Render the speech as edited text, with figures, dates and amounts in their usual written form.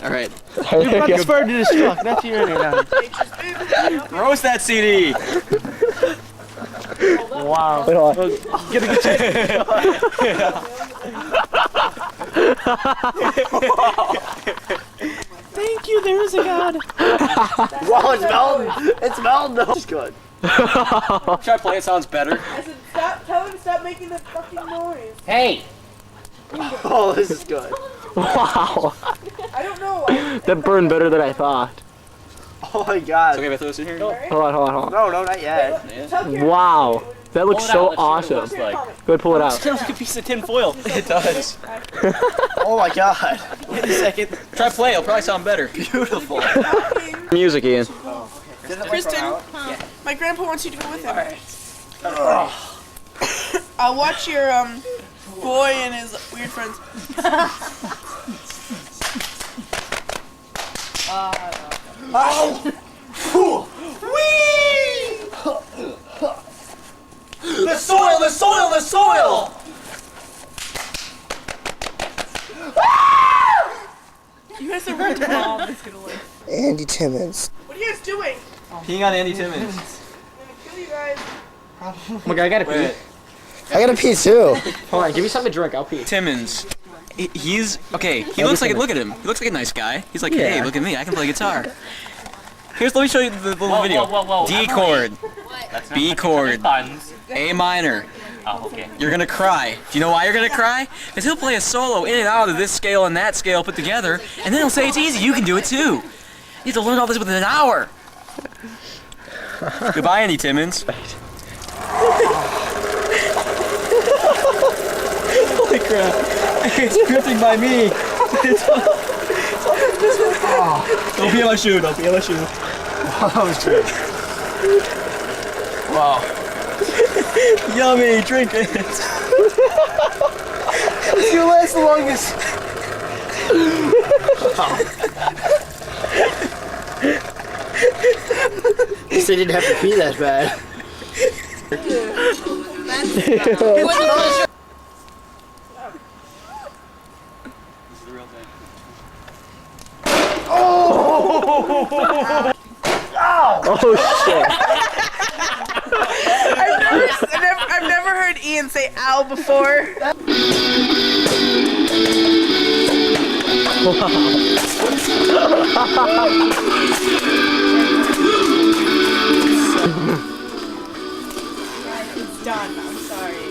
All right. You brought the spur to destruct. That's urinating. Roast that CD. Wow. Wait, hold on. Get a good check. Thank you, there is a God. Wow, it's melting. It's melting though. It's good. Try play. It sounds better. I said, stop, tell him to stop making the fucking noise. Hey. Oh, this is good. Wow. I don't know. That burned better than I thought. Oh my god. It's okay if I throw this in here? Hold on, hold on, hold No, no, not yet. on. Wow. That looks so awesome. Looks like. Go ahead, pull it out. It's kind of like a piece of tin foil. It does. Oh my god. Wait a second. Try play. It'll probably sound better. Beautiful. Music, Ian. Kristen, my grandpa wants you to go with him. I'll watch your boy and his weird friends. The soil, the soil, the soil! You guys are rude. Mom is gonna live. Andy Timmons. What are you guys doing? Peeing on Andy Timmons. I'm gonna kill you guys. Oh my god, I gotta pee. I gotta pee too. Hold on, give me something to drink, I'll pee. Timmons. He's okay. He looks like. Look at him. He looks like a nice guy. He's like, hey, look at me. I can play guitar. Let me show you the little video. D chord, B chord, A minor. Oh, okay. You're gonna cry. Do you know why you're gonna cry? Because he'll play a solo in and out of this scale and that scale put together, and then he'll say it's easy. You can do it too. You have to learn all this within an hour. Goodbye, Andy Timmons. Holy crap! It's drifting by me. Don't pee on my shoe. Don't pee on my shoe. That was good. Wow. Yummy. Drink it. It's gonna last the longest. At least I didn't have to pee that bad. Oh shit. I've never heard Ian say ow before. It's done. I'm sorry.